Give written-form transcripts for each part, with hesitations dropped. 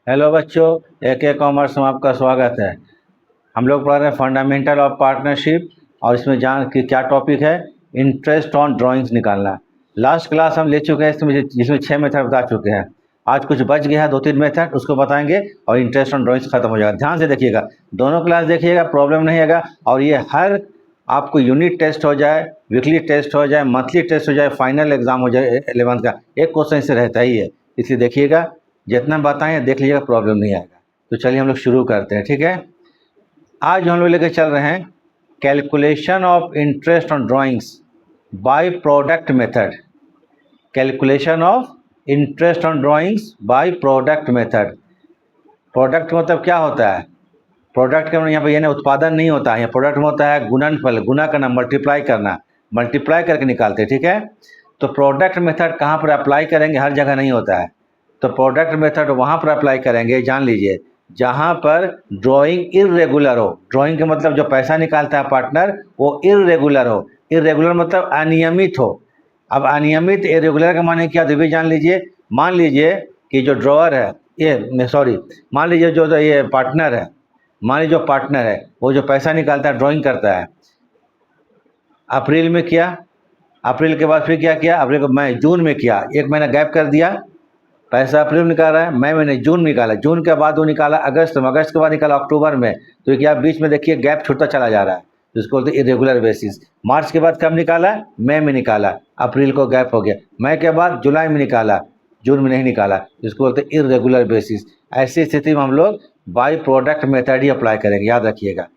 Hello बच्चों, AK commerce में आपका स्वागत है। हम लोग पढ़ रहे हैं फंडामेंटल ऑफ पार्टनरशिप और इसमें जान कि क्या टॉपिक है, इंटरेस्ट ऑन ड्राइंग्स निकालना। लास्ट क्लास हम ले चुके हैं इसमें, जिसमें 6 मेथड बता चुके हैं। आज कुछ बच गया है, 2-3 मेथड, उसको बताएंगे और इंटरेस्ट ऑन ड्राइंग्स खत्म हो जाएगा। ध्यान से देखिएगा, दोनों क्लास देखिएगा, प्रॉब्लम नहीं आएगा। और ये हर आपको यूनिट टेस्ट हो जाए, वीकली टेस्ट हो जाए, मंथली टेस्ट हो जाए, फाइनल एग्जाम हो जाए 11th का, एक क्वेश्चन से रहता ही है। इसलिए देखिएगा, जितना बताएं देख लीजिएगा, प्रॉब्लम नहीं आएगा। तो चलिए हम लोग शुरू करते हैं, ठीक है। आज हम लोग लेकर चल रहे हैं calculation of interest on drawings by product method. Calculation of interest on drawings by product method. Product मतलब क्या होता है? प्रोडक्ट का यहाँ पर यानी उत्पादन नहीं होता है, यहाँ प्रोडक्ट में होता है गुणनफल, गुना करना, मल्टीप्लाई करना, मल्टीप्लाई करके निकालते हैं, ठीक है। तो प्रोडक्ट मेथड कहाँ पर अप्लाई करेंगे? हर जगह नहीं होता है। तो प्रोडक्ट मेथड वहाँ पर अप्लाई करेंगे, जान लीजिए, जहाँ पर ड्राइंग इर्रेगुलर हो। ड्राइंग का मतलब जो पैसा निकालता है पार्टनर, वो इर्रेगुलर हो। इर्रेगुलर मतलब अनियमित हो। अब अनियमित इरेगुलर का माने क्या, तो भी जान लीजिए। मान लीजिए कि जो ड्रॉअर है, ये सॉरी, मान लीजिए जो ये पार्टनर है, मान लीजिए जो पार्टनर है वो जो पैसा निकालता है, ड्राइंग करता है, अप्रैल में किया, अप्रैल के बाद फिर क्या किया, अप्रैल को मई जून में किया, एक महीना गैप कर दिया, पैसा अप्रैल में निकाल रहा है, मई महीने जून में निकाला, जून के बाद वो निकाला अगस्त में, अगस्त के बाद निकाला अक्टूबर में। तो क्या बीच में देखिए गैप छूटता चला जा रहा है, जिसको बोलते हैं इरेगुलर बेसिस। मार्च के बाद कब निकाला? मई में निकाला, अप्रैल को गैप हो गया, मई के बाद जुलाई में निकाला, जून में नहीं निकाला, जिसको बोलते हैं इरेगुलर बेसिस। ऐसी स्थिति में हम लोग by product method he apply करेंगे, याद रखिएगा।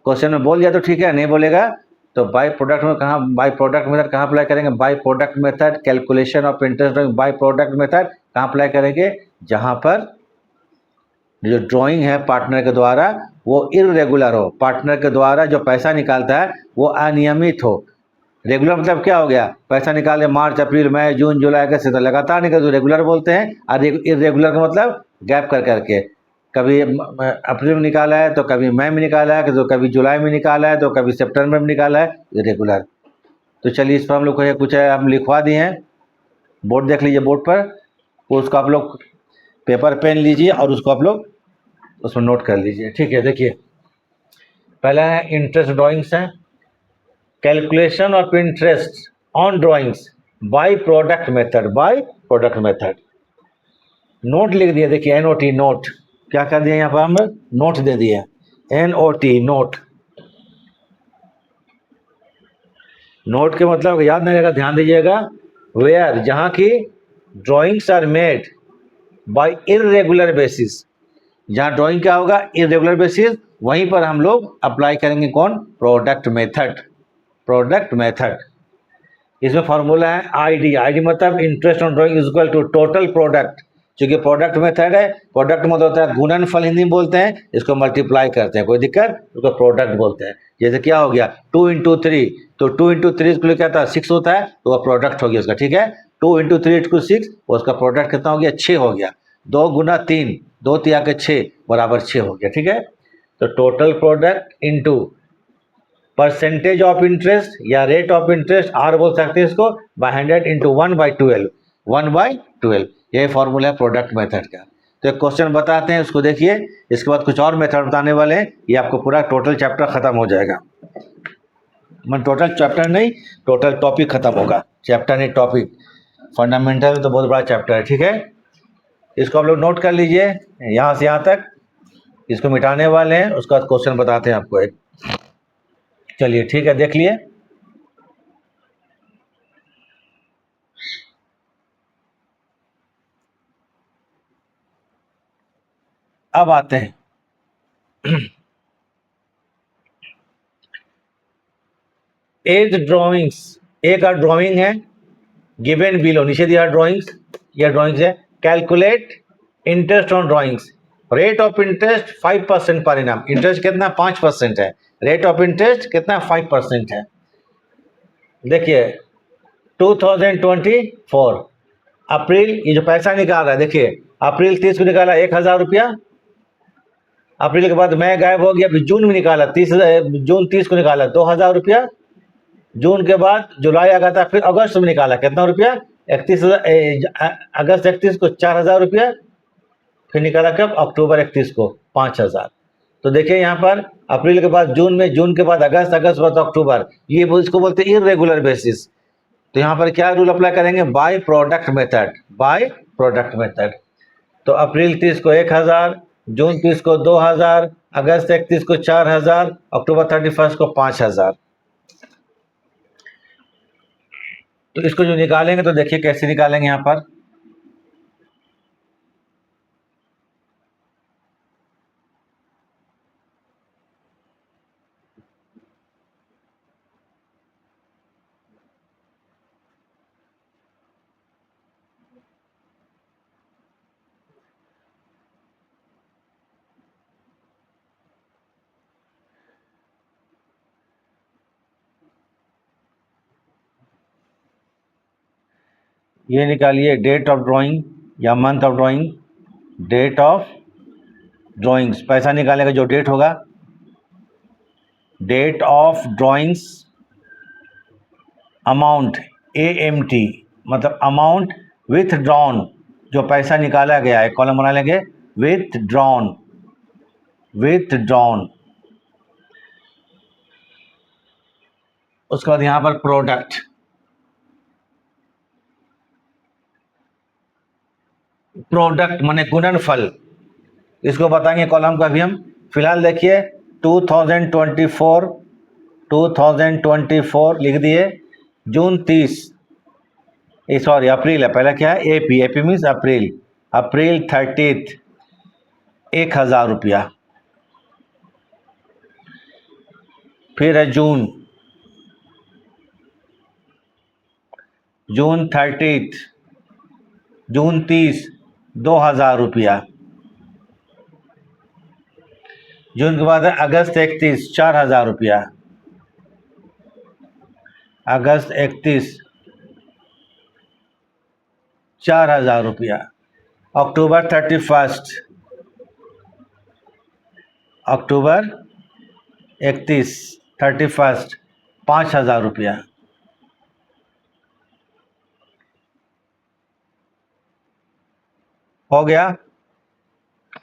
क्वेश्चन में बोल दिया तो ठीक है, नहीं बोलेगा तो बाई प्रोडक्ट में कहाँ, बाई प्रोडक्ट मेथड कहाँ अप्लाई करेंगे? By product method, calculation of interest by product method कहाँ अप्लाई करेंगे? जहाँ पर जो ड्राइंग है पार्टनर के द्वारा वो इरेगुलर हो, पार्टनर के द्वारा जो पैसा निकालता है वो अनियमित हो। रेगुलर मतलब क्या हो गया? पैसा निकाले मार्च अप्रैल मई जून जुलाई अगस्त, तो लगातार निकल, तो रेगुलर बोलते हैं। और इरेगुलर का मतलब गैप कर करके, कभी अप्रैल में निकाला है तो कभी मई में निकाला है, तो कभी जुलाई में निकाला है, तो कभी सितंबर में निकाला है, इरेगुलर। तो चलिए इस पर हम लोग को कुछ है, हम लिखवा दिए हैं, बोर्ड देख लीजिए, बोर्ड पर उसको आप लोग पेपर पेन लीजिए और उसको आप लोग उसमें नोट कर लीजिए, ठीक है। देखिए, पहला है इंटरेस्ट ड्राइंग्स है, calculation of interest on drawings by product method, bye product method. Note लिख दिया, देखिए NOT, नोट। क्या कर दिया यहाँ पर हम? नोट दे दिए, NOT, नोट। नोट के मतलब याद नहीं रहेगा, ध्यान दीजिएगा। वेयर, जहाँ की drawings are made by irregular basis, जहाँ ड्राइंग क्या होगा? इरेगुलर बेसिस, वहीं पर हम लोग अप्लाई करेंगे कौन? Product method, product method. इसमें फॉर्मूला है ID मतलब interest on drawing is equal to total product. चूंकि प्रोडक्ट मेथड है, प्रोडक्ट मतलब होता है गुणनफल, हिंदी में बोलते हैं, इसको मल्टीप्लाई करते हैं, कोई दिक्कत, उसको प्रोडक्ट बोलते हैं। जैसे क्या हो गया 2 इंटू 3, तो 2 इंटू 3 के लिए क्या था? 6 होता है, तो वह प्रोडक्ट हो गया उसका, ठीक है। 2 इंटू 3 इंटू 6, उसका प्रोडक्ट कितना हो गया? 6 हो गया। 2 गुना 3, 2 तिया के 6 बराबर 6 हो गया, ठीक है। तो total product into percentage of interest या रेट ऑफ इंटरेस्ट, आर बोल सकते हैं इसको, बाय 100 इंटू 1/12, 1/12, यही फॉर्मूला है प्रोडक्ट मेथड का। तो एक क्वेश्चन बताते हैं, उसको देखिए, इसके बाद कुछ और मेथड बताने वाले हैं, ये आपको पूरा टोटल चैप्टर खत्म हो जाएगा। मैं टोटल चैप्टर नहीं, टोटल टॉपिक खत्म होगा, चैप्टर नहीं टॉपिक। फंडामेंटल तो बहुत बड़ा चैप्टर है, ठीक है। इसको आप लोग नोट कर लीजिए यहाँ से यहाँ तक, इसको मिटाने वाले हैं, उसका क्वेश्चन बताते हैं आपको एक। चलिए ठीक है, देख लिए। अब आते हैं एज ड्राइंग्स, एक ड्राइंग है गिवन बिलो, नीचे दिया ड्राइंग्स, यह ड्राइंग्स है। Calculate interest on drawings, rate of interest 5% पर इनाम, इंटरेस्ट कितना? 5% है, रेट ऑफ इंटरेस्ट कितना? 5% है। देखिए 2024 अप्रैल, ये जो पैसा निकाल रहा है, देखिए अप्रैल 30 को निकाला 1000 रुपया, अप्रैल के बाद मई गायब हो गया, फिर जून में निकाला 30, जून 30 को निकाला 2000 रुपया, जून के बाद जुलाई आ गया था, फिर अगस्त में निकाला कितना रुपया? 31,000, अगस्त 31 को 4000 रुपया, फिर निकाला कब, अक्टूबर 31 को 5000। तो देखिए यहाँ पर अप्रैल के बाद जून में, जून के बाद अगस्त, अगस्त बाद अक्टूबर, ये इसको बोलते हैं इरेगुलर बेसिस। तो यहाँ पर क्या रूल अप्लाई करेंगे, bye product method, bye product method. तो अप्रैल 30 को 1000, जून 30 को 2000, अगस्त 31 को 4000, अक्टूबर 31 को 5000। तो इसको जो निकालेंगे तो देखिए कैसे निकालेंगे यहाँ पर। ये निकालिए डेट ऑफ ड्राइंग या month of drawing, date of drawings, पैसा निकालने का जो डेट होगा, date of drawings, amount AMT मतलब अमाउंट विथ ड्रॉन, जो पैसा निकाला गया है, कॉलम बना लेंगे विथ ड्रॉन, विथ ड्रॉन। उसके बाद यहाँ पर प्रोडक्ट, प्रोडक्ट माने गुणनफल, इसको बताएंगे कॉलम का भी हम। फिलहाल देखिए 2024 लिख दिए, जून 30, सॉरी अप्रैल है, पहला क्या है AP, AP मीन्स अप्रैल, अप्रैल 30 1000 रुपया। फिर है जून, जून 30, जून 30 2000 रुपया। जून के बाद है अगस्त 31 4000 रुपया, अगस्त 31 4000 रुपया। अक्टूबर 31, अक्टूबर 31 31 5000 रुपया। हो गया।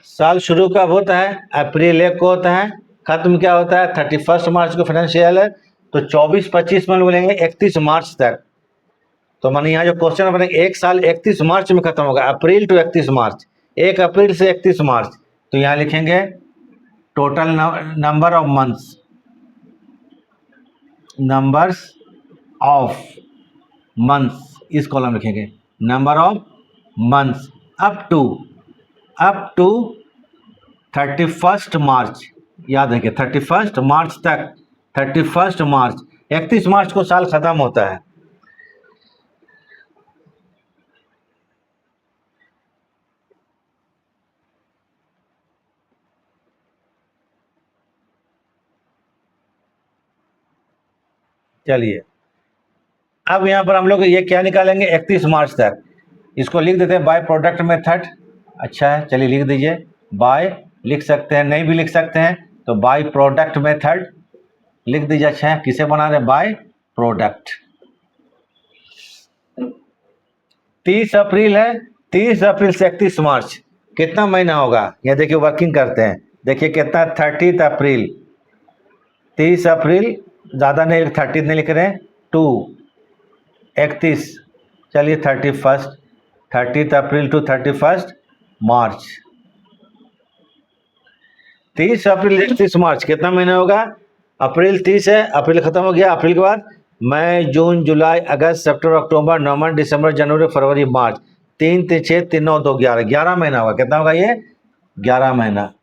साल शुरू कब होता है, अप्रैल 1 को होता है, खत्म क्या होता है 31 मार्च को फाइनेंशियल है। तो 24-25 में बोलेंगे 31 मार्च तक। तो माने यहाँ जो क्वेश्चन बनेगा, एक साल 31 मार्च में खत्म होगा, अप्रैल टू 31 मार्च, 1 अप्रैल से 31 मार्च। तो यहाँ लिखेंगे total number of months, numbers of months, इस कॉलम लिखेंगे number of months up to 31 March, याद रखिए 31 मार्च तक, 31 मार्च, 31 मार्च को साल खत्म होता है। चलिए अब यहाँ पर हम लोग ये क्या निकालेंगे 31 मार्च तक, इसको लिख देते हैं बाय प्रोडक्ट मेथड। अच्छा है, चलिए लिख दीजिए, बाय लिख सकते हैं, नहीं भी लिख सकते हैं तो बाय प्रोडक्ट मेथड लिख दीजिए। अच्छा है, किसे बना रहे, बाय प्रोडक्ट। 30 अप्रैल है, 30 अप्रैल से 31 मार्च कितना महीना होगा, ये देखिए वर्किंग करते हैं, देखिए कितना 30 अप्रैल, 30 अप्रैल ज़्यादा नहीं, 30 नहीं लिख रहे हैं, 2 31, चलिए 31, 30 अप्रैल टू 31 मार्च, 30 अप्रैल 31 मार्च कितना महीना होगा, अप्रैल 30 है, अप्रैल खत्म हो गया, अप्रैल के बाद मई जून जुलाई अगस्त सितंबर अक्टूबर नवंबर दिसंबर जनवरी फरवरी मार्च, 3 3 6 3 9 2 11, 11 महीना होगा। कितना होगा ये, 11 महीना।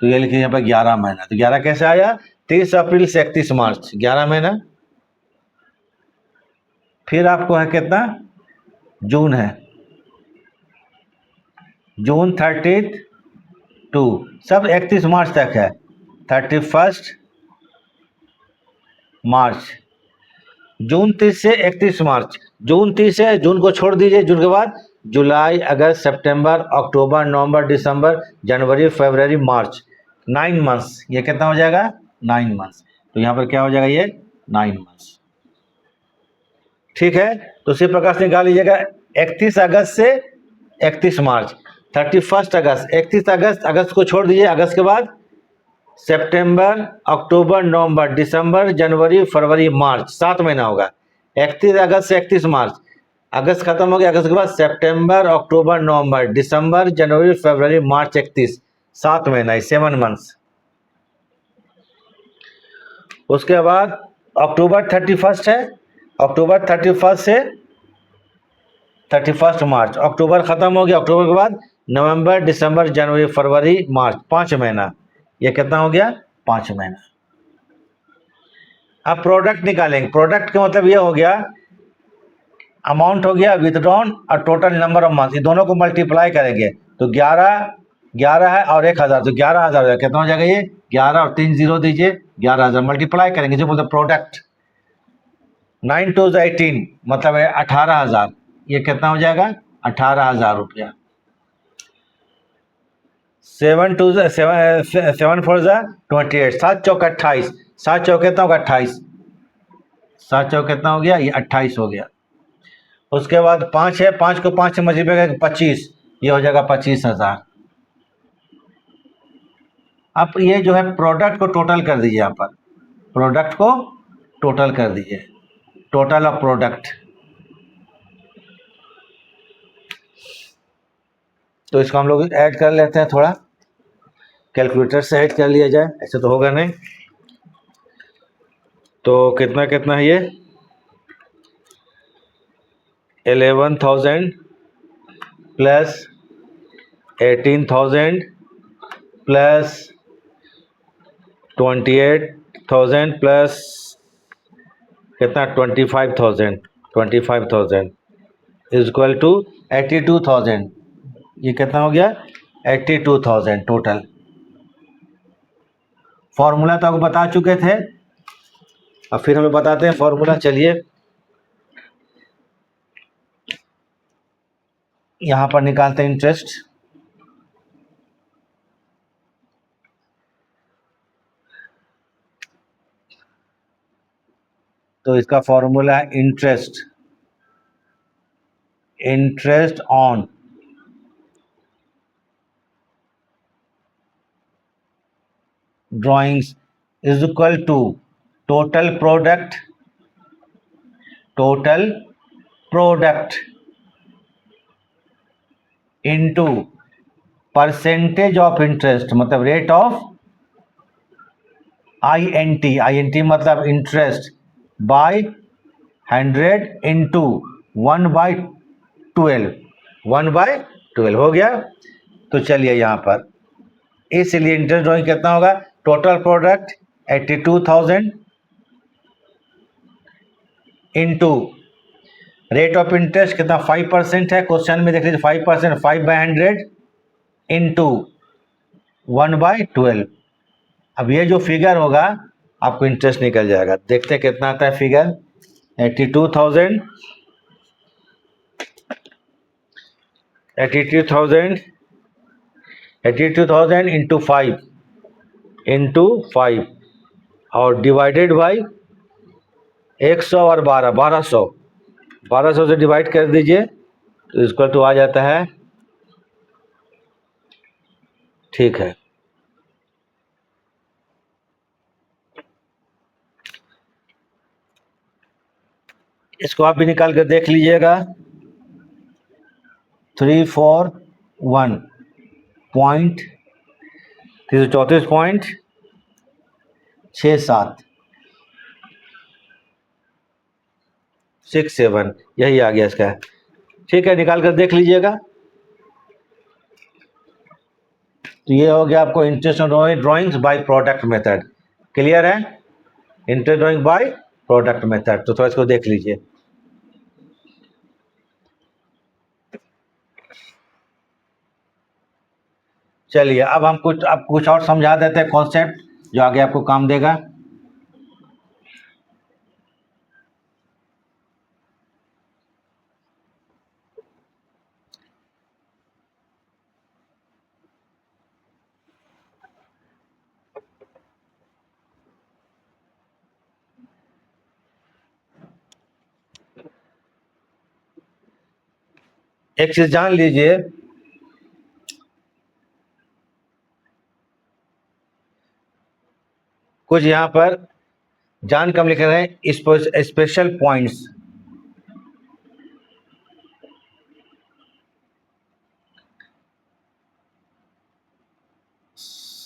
तो ये लिखिए यहाँ पर 11 महीना। तो 11 कैसे आया, 30 अप्रैल से 31 मार्च, 11 महीना। फिर आपको है कितना, जून है, जून 30 टू, सब 31 मार्च तक है, 31 मार्च, जून 30 से 31 मार्च, जून 30 है, जून को छोड़ दीजिए, जून के बाद जुलाई अगस्त सितंबर अक्टूबर नवंबर दिसंबर जनवरी फरवरी मार्च, 9 मंथ्स। ये कितना हो जाएगा, 9 मंथ्स। तो यहाँ पर क्या हो जाएगा, ये 9 मंथ्स। ठीक है, तो उसी प्रकार से निकाल लीजिएगा 31 अगस्त से 31 मार्च, 31 अगस्त, 31 अगस्त, अगस्त को छोड़ दीजिए, अगस्त के बाद सितंबर, अक्टूबर, नवंबर, दिसंबर, जनवरी, फरवरी, मार्च, 7 महीना होगा। 31 अगस्त से 31 मार्च, अगस्त खत्म हो गया, अगस्त के बाद सितंबर, अक्टूबर, नवंबर, दिसंबर, जनवरी, फरवरी, मार्च, 31, 7 महीना, 7 मंथ्स। उसके बाद अक्टूबर 31 है, अक्टूबर 31 से 31 मार्च, अक्टूबर खत्म हो गया, अक्टूबर के बाद नवंबर, दिसंबर, जनवरी, फरवरी, मार्च, 5 महीना। ये कितना हो गया? 5 महीना। अब प्रोडक्ट निकालेंगे। प्रोडक्ट का मतलब ये हो गया, अमाउंट हो गया विथड्रॉन और टोटल नंबर ऑफ मंथ, ये दोनों को मल्टीप्लाई करेंगे तो 11 है और 1000, तो 11,000 कितना हो जाएगा? ये 11 और 3 जीरो दीजिए, 11,000 मल्टीप्लाई करेंगे जो बोलते प्रोडक्ट। 9 2 18 मतलब है 18,000। ये कितना हो जाएगा? 18,000 रुपया। 7 2 7 4 28, 7 चौक 28, 7 चौक कितना होगा? 28, 7 चौक कितना हो गया? ये 28 हो गया। उसके बाद 5 है, 5 को 5 से मल्टीप्लाई करके 25, ये हो जाएगा 25,000। अब ये जो है प्रोडक्ट को टोटल कर दीजिए, यहाँ पर प्रोडक्ट को टोटल कर दीजिए, टोटल ऑफ प्रोडक्ट। तो इसको हम लोग ऐड कर लेते हैं, थोड़ा कैलकुलेटर से ऐड कर लिया जाए, ऐसे तो होगा नहीं। तो कितना कितना है ये? 11,000 प्लस 18,000 प्लस 28,000 प्लस कितना? 25,000, 25,000 इज इक्वल टू 82,000। ये कितना हो गया? 82,000 टोटल। फॉर्मूला तो आपको बता चुके थे, अब फिर हम लोग बताते हैं फॉर्मूला। चलिए यहाँ पर निकालते हैं इंटरेस्ट। तो इसका फॉर्मूला है interest, interest on drawings is equal to total product, total product into percentage of interest, मतलब रेट ऑफ INT मतलब इंटरेस्ट बाय 100 इंटू 1/12, 1/12 हो गया। तो चलिए यहाँ पर, इसलिए इंटरेस्ट ड्राइंग कितना होगा? Total product 82,000 into rate of interest कितना? 5% है, क्वेश्चन में देख लीजिए 5%, 5/100 इंटू 1/12। अब ये जो फिगर होगा आपको इंटरेस्ट निकल जाएगा। देखते हैं कितना आता है फिगर। 82,000 इंटू 5 और डिवाइडेड बाई 100 और 1200 से डिवाइड कर दीजिए तो इसको तो आ जाता है। ठीक है, इसको आप भी निकाल कर देख लीजिएगा। 334.67 यही आ गया इसका। ठीक है, निकाल कर देख लीजिएगा। तो ये हो गया आपको interest on drawings by product method. Clear है? Interest drawing by product method. तो थोड़ा इसको देख लीजिए। चलिए अब हम कुछ और समझा देते हैं कॉन्सेप्ट जो आगे आपको काम देगा। एक चीज जान लीजिए, कुछ यहाँ पर जान कम लिख रहे हैं special points.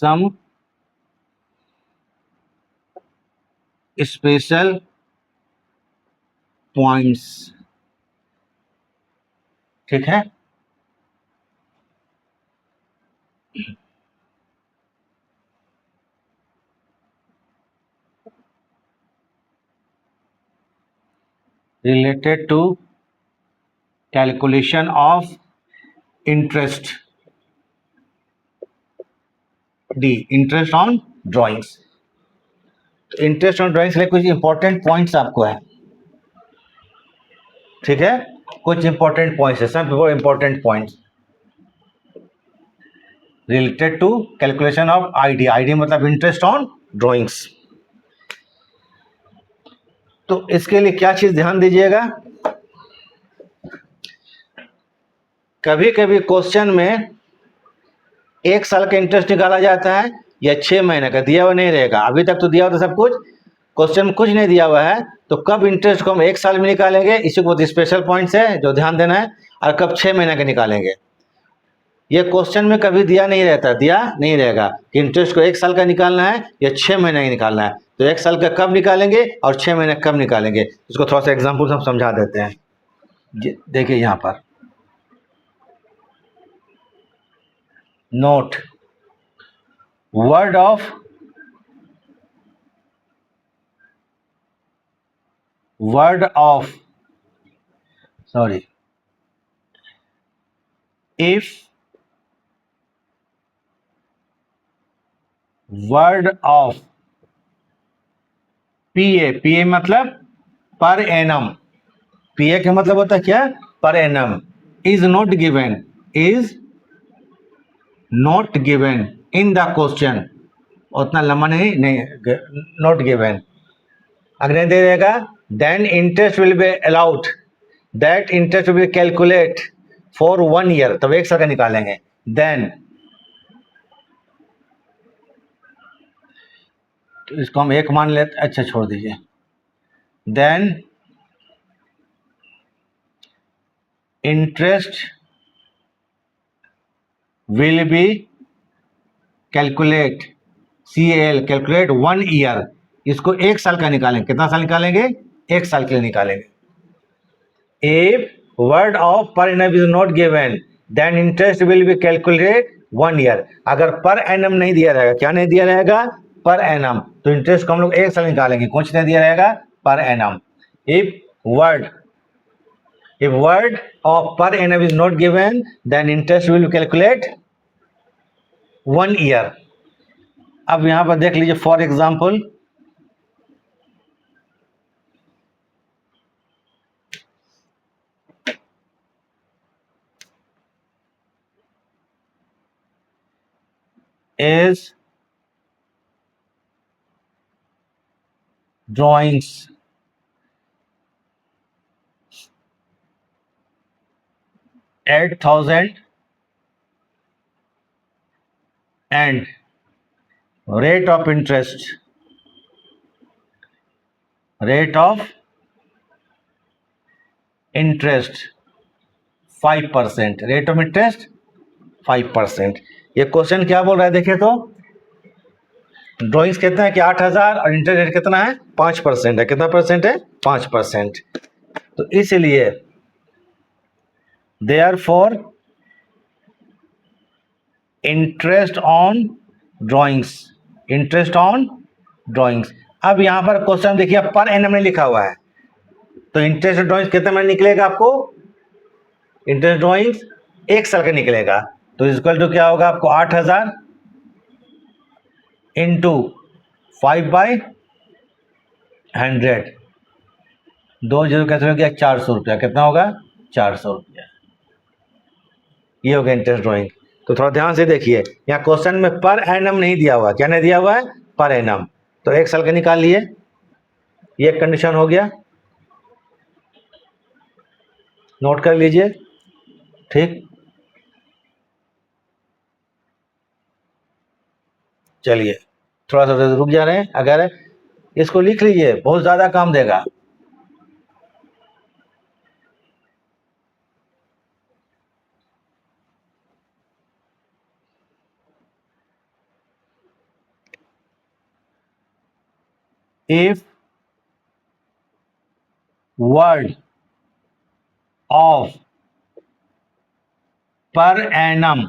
Some special points, ठीक है। Related to calculation of interest, the interest on drawings. Interest on drawings लिए कुछ इंपॉर्टेंट पॉइंट्स आपको है, ठीक है। कुछ इंपॉर्टेंट पॉइंट्स है, some important points related to calculation of ID. ID मतलब इंटरेस्ट ऑन ड्राइंग्स। तो इसके लिए क्या चीज ध्यान दीजिएगा, कभी कभी क्वेश्चन में 1 साल का इंटरेस्ट निकाला जाता है या 6 महीने का, दिया हुआ नहीं रहेगा। अभी तक तो दिया हुआ था सब कुछ, क्वेश्चन में कुछ नहीं दिया हुआ है, तो कब इंटरेस्ट को हम 1 साल में निकालेंगे, इसी को स्पेशल पॉइंट्स है जो ध्यान देना है, और कब 6 महीने का निकालेंगे। ये क्वेश्चन में कभी दिया नहीं रहता, दिया नहीं रहेगा कि इंटरेस्ट को 1 साल का निकालना है या 6 महीने का निकालना है। तो 1 साल का कब निकालेंगे और 6 महीने कब निकालेंगे, इसको थोड़ा सा एग्जाम्पल हम समझा देते हैं। देखिए यहाँ पर note word of sorry if word of PA, PA मतलब पर एनम, पीए का मतलब होता है क्या, per annum, is not given, is not given in the question, उतना लंबा नहीं, नॉट गिवन। अगर नहीं दे देगा then interest will be allowed, that interest will be calculate for 1 year, तब 1 साल का निकालेंगे। देन तो इसको हम 1 मान लेते, अच्छा छोड़ दीजिए। Then interest will be calculate, CAL calculate 1 year, इसको 1 साल का निकालेंगे। कितना साल निकालेंगे, 1 साल के लिए निकालेंगे। If word of per annum is not given, then interest will be calculated 1 year। अगर पर एनम नहीं दिया रहेगा, क्या नहीं दिया रहेगा, पर एनम, तो इंटरेस्ट को हम लोग 1 साल निकालेंगे। कुछ नहीं दिया रहेगा, per annum. If word of per annum is not given, then interest will be calculate 1 year। अब यहां पर देख लीजिए for example, is drawings $8,000 and rate of interest 5%, rate of interest 5%। ये क्वेश्चन क्या बोल रहा है, देखिए तो ड्राइंग्स कितना है कि 8,000 और इंटरेस्ट रेट कितना है, 5% है। कितना परसेंट है, 5%। तो इसलिए देयरफॉर इंटरेस्ट ऑन ड्राइंग्स, अब यहां पर क्वेश्चन देखिए पर एनम में लिखा हुआ है, तो इंटरेस्ट ड्राइंग्स कितने में निकलेगा आपको, इंटरेस्ट ड्राइंग्स 1 साल का निकलेगा। तो इक्वल टू क्या होगा आपको, 8,000 इंटू 5/100, 2 जीरो कैसे हो गया, 400 रुपया। कितना होगा, 400 रुपया। ये हो गया इंटरेस्ट ड्राइंग। तो थोड़ा ध्यान से देखिए, यहाँ क्वेश्चन में पर एनम नहीं दिया हुआ, क्या नहीं दिया हुआ है, पर एनम, तो 1 साल का निकाल लिए। ये कंडीशन हो गया, नोट कर लीजिए, ठीक। चलिए थोड़ा सा रुक जा रहे हैं, अगर इसको लिख लीजिए बहुत ज़्यादा काम देगा। If word of per annum,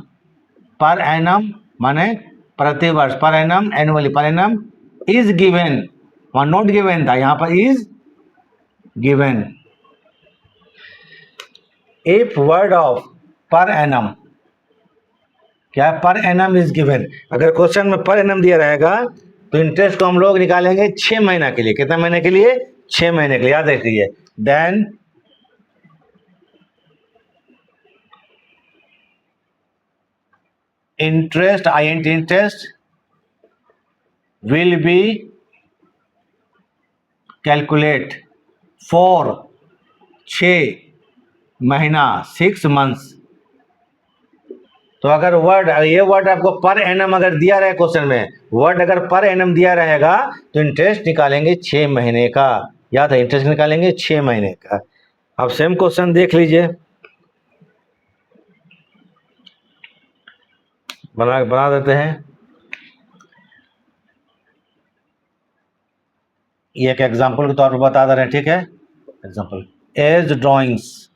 per annum माने प्रतिवर्ष, पर एनम एनुअली, पर एनम इज गिवन, वहां नॉट गिवन था, यहां पर is given. If word of per annum क्या है, पर एनम इज गिवन। अगर क्वेश्चन में पर एनम दिया रहेगा तो इंटरेस्ट को हम लोग निकालेंगे 6 महीना के लिए। कितना महीने के लिए? 6 महीने के लिए, याद रखिए। Then interest, interest will be calculate for 6 महीना, 6 months। तो अगर वर्ड, ये वर्ड आपको पर एनम अगर दिया रहे क्वेश्चन में, वर्ड अगर पर एनम दिया रहेगा तो इंटरेस्ट निकालेंगे 6 महीने का, याद है, इंटरेस्ट निकालेंगे 6 महीने का। अब सेम क्वेश्चन देख लीजिए, बना देते हैं। ये एक एग्जाम्पल के तौर पर बता दे रहे हैं, ठीक है। एग्जाम्पल, एज ड्राइंग्स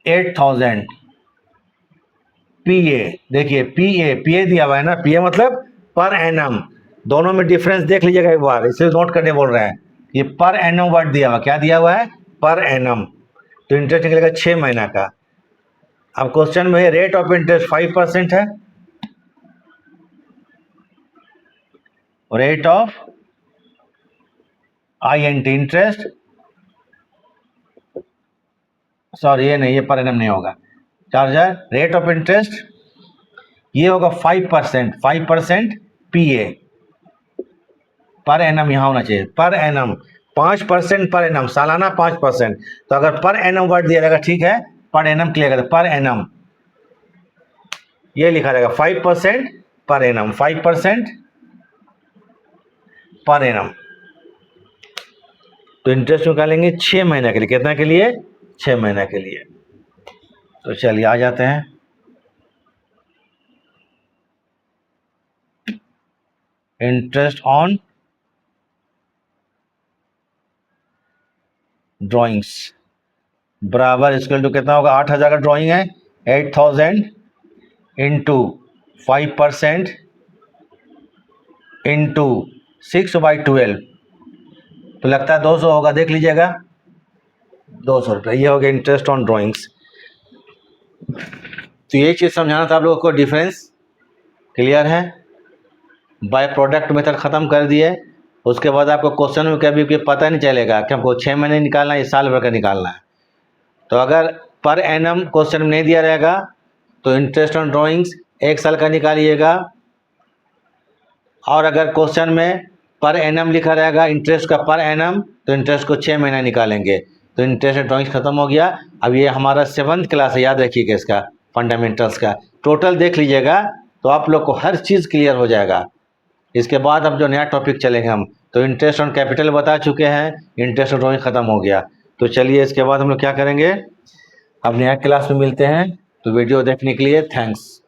8000 पीए। देखिए पीए दिया हुआ है ना, पीए मतलब पर एनम, दोनों में डिफरेंस देख लीजिएगा एक बार, इसे नोट करने बोल रहे हैं। ये पर एनम वर्ड दिया हुआ, क्या दिया हुआ है? Per annum. तो इंटरेस्ट निकलेगा 6 महीना का। अब क्वेश्चन में रेट ऑफ इंटरेस्ट 5% है, रेट ऑफ इंटरेस्ट, सॉरी ये नहीं, ये पर एनम नहीं होगा, चार्जर रेट ऑफ इंटरेस्ट ये होगा 5% पीए, पर एनम यहाँ होना चाहिए, पर एनम 5% पर एनम, सालाना 5%। तो अगर पर एनम वर्ड दिया रहेगा, ठीक है, पर एनम क्लियर कर, पर एनम ये लिखा रहेगा 5% पर एनम, 5% पर एनम। तो इंटरेस्ट निकालेंगे 6 महीने के लिए, कितना के लिए? 6 महीने के लिए। तो चलिए आ जाते हैं, इंटरेस्ट ऑन ड्राइंग्स बराबर इक्वल टू कितना होगा? 8000 का ड्राइंग है, 8000 इंटू 5% इंटू 6/12, तो लगता है 200 होगा, देख लीजिएगा 200 रुपये, ये हो गया इंटरेस्ट ऑन ड्राइंग्स। तो ये चीज़ समझाना था आप लोगों को, डिफरेंस क्लियर है। बाय प्रोडक्ट मेथड ख़त्म कर दिए, उसके बाद आपको क्वेश्चन में कभी भी पता नहीं चलेगा कि हमको 6 महीने निकालना है या साल भर का निकालना है। तो अगर पर एनम क्वेश्चन में नहीं दिया रहेगा तो इंटरेस्ट ऑन ड्राइंग्स 1 साल का निकालिएगा, और अगर क्वेश्चन में पर एनम लिखा रहेगा इंटरेस्ट का पर एनम, तो इंटरेस्ट को 6 महीना निकालेंगे। तो इंटरेस्ट ऑन ड्राइंग्स खत्म हो गया। अब ये हमारा 7th क्लास है, याद रखिएगा इसका, फंडामेंटल्स का टोटल देख लीजिएगा तो आप लोग को हर चीज़ क्लियर हो जाएगा। इसके बाद अब जो नया टॉपिक चलेंगे हम, तो इंटरेस्ट ऑन कैपिटल बता चुके हैं, इंटरेस्ट ऑन ड्राइंग ख़त्म हो गया। तो चलिए इसके बाद हम लोग क्या करेंगे, अब नया क्लास में मिलते हैं। तो वीडियो देखने के लिए थैंक्स।